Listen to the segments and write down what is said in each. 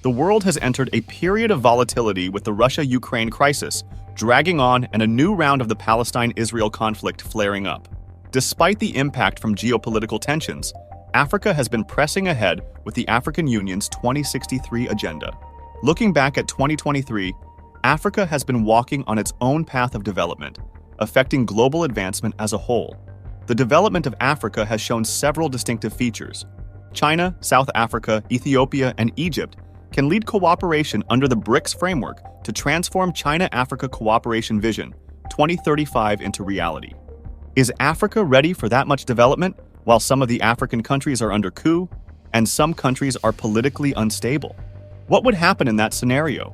The world has entered a period of volatility with the Russia-Ukraine crisis dragging on and a new round of the Palestine-Israel conflict flaring up. Despite the impact from geopolitical tensions, Africa has been pressing ahead with the African Union's 2063 agenda. Looking back at 2023, Africa has been walking on its own path of development, affecting global advancement as a whole. The development of Africa has shown several distinctive features. China, South Africa, Ethiopia, and Egypt can lead cooperation under the BRICS framework to transform China-Africa Cooperation Vision 2035 into reality. Is Africa ready for that much development while some of the African countries are under coup and some countries are politically unstable? What would happen in that scenario?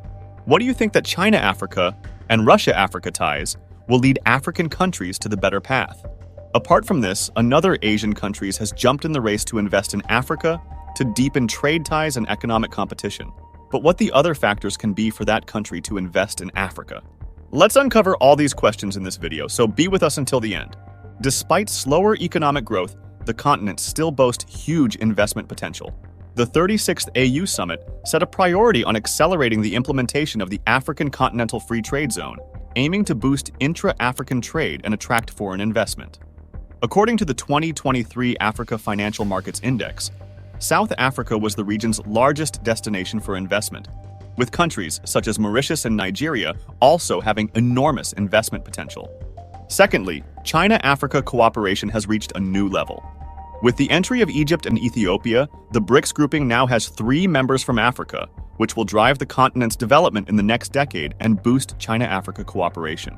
What do you think that China-Africa and Russia-Africa ties will lead African countries to the better path? Apart from this, another Asian countries has jumped in the race to invest in Africa to deepen trade ties and economic competition. But what the other factors can be for that country to invest in Africa? Let's uncover all these questions in this video, so be with us until the end. Despite slower economic growth, the continent still boasts huge investment potential. The 36th AU Summit set a priority on accelerating the implementation of the African Continental Free Trade Zone, aiming to boost intra-African trade and attract foreign investment. According to the 2023 Africa Financial Markets Index, South Africa was the region's largest destination for investment, with countries such as Mauritius and Nigeria also having enormous investment potential. Secondly, China-Africa cooperation has reached a new level. With the entry of Egypt and Ethiopia, the BRICS grouping now has 3 members from Africa, which will drive the continent's development in the next decade and boost China-Africa cooperation.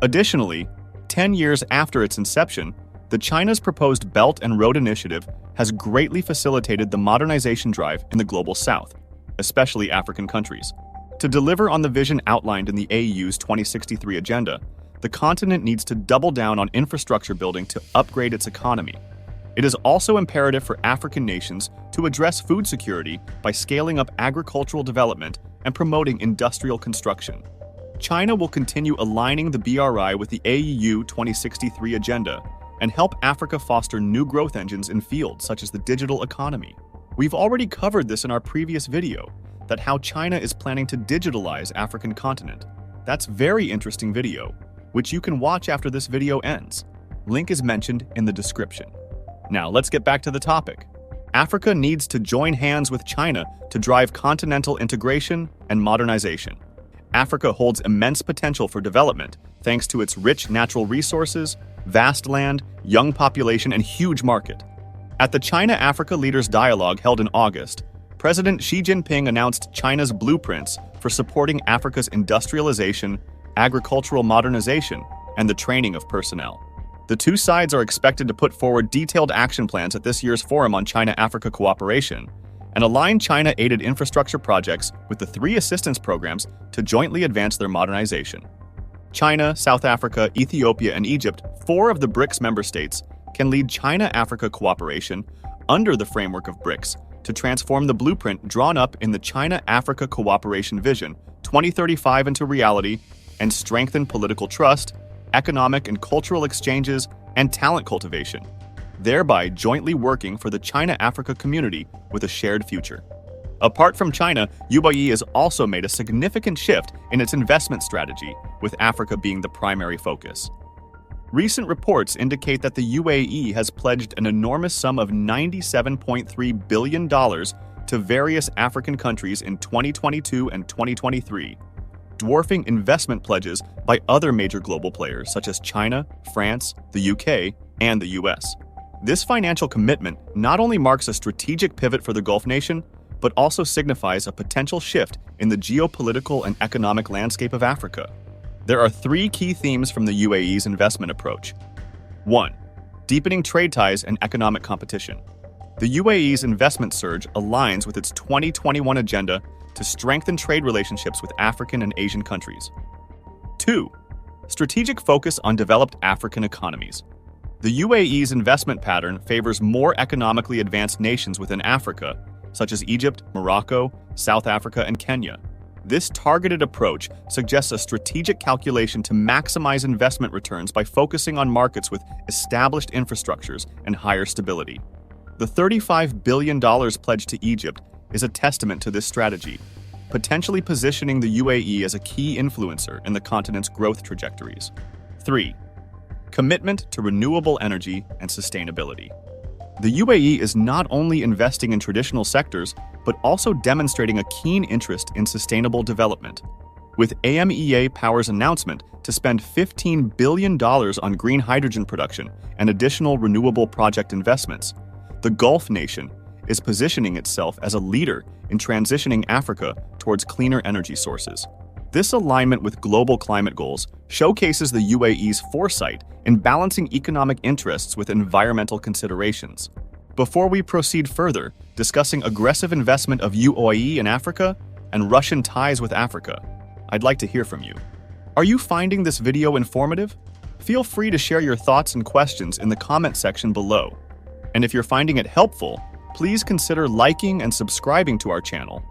Additionally, 10 years after its inception, the China's proposed Belt and Road Initiative has greatly facilitated the modernization drive in the global south, especially African countries. To deliver on the vision outlined in the AU's 2063 agenda, the continent needs to double down on infrastructure building to upgrade its economy. It is also imperative for African nations to address food security by scaling up agricultural development and promoting industrial construction. China will continue aligning the BRI with the AU 2063 agenda and help Africa foster new growth engines in fields such as the digital economy. We've already covered this in our previous video, that how China is planning to digitalize African continent. That's very interesting video, which you can watch after this video ends. Link is mentioned in the description. Now let's get back to the topic. Africa needs to join hands with China to drive continental integration and modernization. Africa holds immense potential for development thanks to its rich natural resources, vast land, young population, and huge market. At the China-Africa Leaders Dialogue held in August, President Xi Jinping announced China's blueprints for supporting Africa's industrialization, agricultural modernization, and the training of personnel. The two sides are expected to put forward detailed action plans at this year's Forum on China-Africa Cooperation and align China-aided infrastructure projects with the 3 assistance programs to jointly advance their modernization. China, South Africa, Ethiopia, and Egypt, 4 of the BRICS member states, can lead China-Africa cooperation under the framework of BRICS to transform the blueprint drawn up in the China-Africa Cooperation Vision 2035 into reality and strengthen political trust, economic and cultural exchanges, and talent cultivation, thereby jointly working for the China-Africa community with a shared future. Apart from China, UAE has also made a significant shift in its investment strategy, with Africa being the primary focus. Recent reports indicate that the UAE has pledged an enormous sum of $97.3 billion to various African countries in 2022 and 2023, dwarfing investment pledges by other major global players such as China, France, the UK, and the US. This financial commitment not only marks a strategic pivot for the Gulf nation, but also signifies a potential shift in the geopolitical and economic landscape of Africa. There are 3 key themes from the UAE's investment approach. 1. Deepening trade ties and economic competition. The UAE's investment surge aligns with its 2021 agenda to strengthen trade relationships with African and Asian countries. 2. Strategic focus on developed African economies. The UAE's investment pattern favors more economically advanced nations within Africa, such as Egypt, Morocco, South Africa, and Kenya. This targeted approach suggests a strategic calculation to maximize investment returns by focusing on markets with established infrastructures and higher stability. The $35 billion pledged to Egypt is a testament to this strategy, potentially positioning the UAE as a key influencer in the continent's growth trajectories. 3. Commitment to renewable energy and sustainability. The UAE is not only investing in traditional sectors, but also demonstrating a keen interest in sustainable development. With AMEA Power's announcement to spend $15 billion on green hydrogen production and additional renewable project investments, the Gulf nation is positioning itself as a leader in transitioning Africa towards cleaner energy sources. This alignment with global climate goals showcases the UAE's foresight in balancing economic interests with environmental considerations. Before we proceed further, discussing aggressive investment of UAE in Africa and Russian ties with Africa, I'd like to hear from you. Are you finding this video informative? Feel free to share your thoughts and questions in the comment section below. And if you're finding it helpful, please consider liking and subscribing to our channel.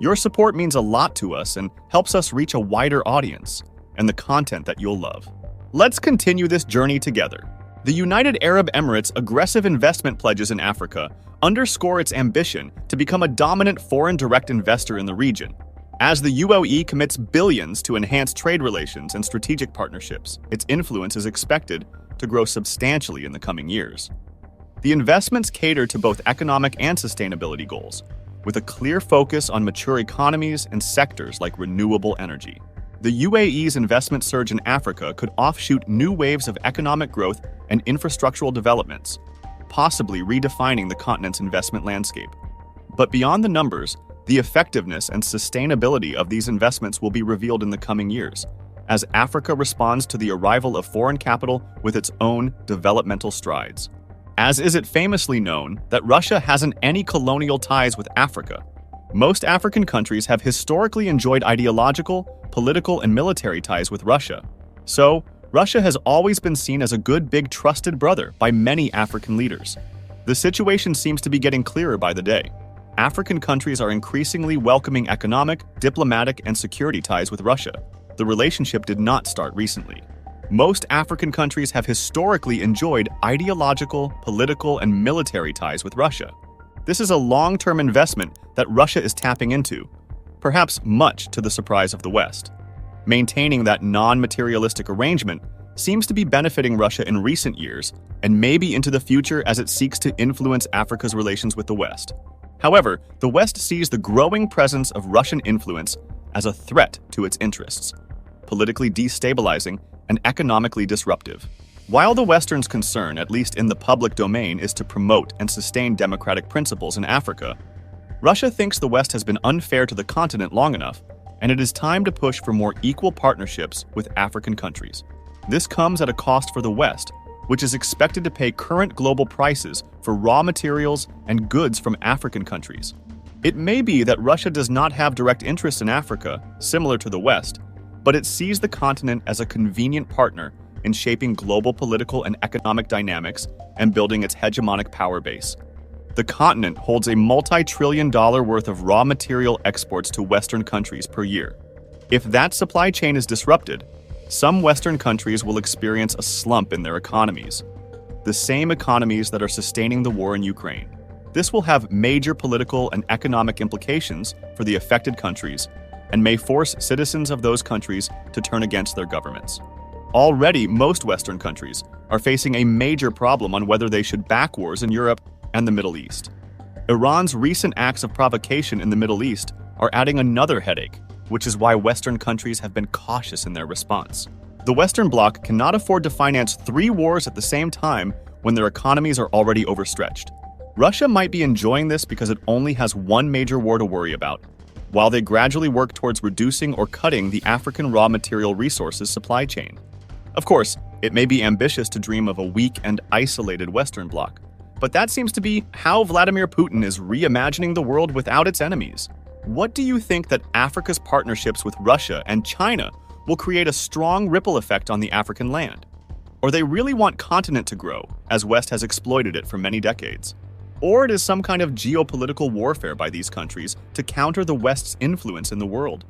Your support means a lot to us and helps us reach a wider audience and the content that you'll love. Let's continue this journey together. The United Arab Emirates' aggressive investment pledges in Africa underscore its ambition to become a dominant foreign direct investor in the region. As the UAE commits billions to enhance trade relations and strategic partnerships, its influence is expected to grow substantially in the coming years. The investments cater to both economic and sustainability goals, with a clear focus on mature economies and sectors like renewable energy. The UAE's investment surge in Africa could offshoot new waves of economic growth and infrastructural developments, possibly redefining the continent's investment landscape. But beyond the numbers, the effectiveness and sustainability of these investments will be revealed in the coming years, as Africa responds to the arrival of foreign capital with its own developmental strides. As is it famously known that Russia hasn't any colonial ties with Africa. Most African countries have historically enjoyed ideological, political, and military ties with Russia. So, Russia has always been seen as a good big trusted brother by many African leaders. The situation seems to be getting clearer by the day. African countries are increasingly welcoming economic, diplomatic, and security ties with Russia. The relationship did not start recently. Most African countries have historically enjoyed ideological, political, and military ties with Russia. This is a long-term investment that Russia is tapping into, perhaps much to the surprise of the West. Maintaining that non-materialistic arrangement seems to be benefiting Russia in recent years and maybe into the future as it seeks to influence Africa's relations with the West. However, the West sees the growing presence of Russian influence as a threat to its interests, politically destabilizing and economically disruptive. While the Western's concern, at least in the public domain, is to promote and sustain democratic principles in Africa, Russia thinks the West has been unfair to the continent long enough, and it is time to push for more equal partnerships with African countries. This comes at a cost for the West, which is expected to pay current global prices for raw materials and goods from African countries. It may be that Russia does not have direct interests in Africa, similar to the West, but it sees the continent as a convenient partner in shaping global political and economic dynamics and building its hegemonic power base. The continent holds a multi-trillion-dollar worth of raw material exports to Western countries per year. If that supply chain is disrupted, some Western countries will experience a slump in their economies, the same economies that are sustaining the war in Ukraine. This will have major political and economic implications for the affected countries and may force citizens of those countries to turn against their governments. Already, most Western countries are facing a major problem on whether they should back wars in Europe and the Middle East. Iran's recent acts of provocation in the Middle East are adding another headache, which is why Western countries have been cautious in their response. The Western Bloc cannot afford to finance 3 wars at the same time when their economies are already overstretched. Russia might be enjoying this because it only has one major war to worry about, while they gradually work towards reducing or cutting the African raw material resources supply chain. Of course, it may be ambitious to dream of a weak and isolated Western Bloc, but that seems to be how Vladimir Putin is reimagining the world without its enemies. What do you think that Africa's partnerships with Russia and China will create a strong ripple effect on the African land? Or they really want continent to grow, as West has exploited it for many decades? Or it is some kind of geopolitical warfare by these countries to counter the West's influence in the world?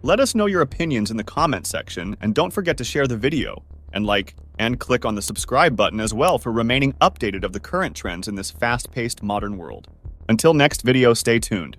Let us know your opinions in the comment section, and don't forget to share the video, and like and click on the subscribe button as well for remaining updated of the current trends in this fast-paced modern world. Until next video, stay tuned.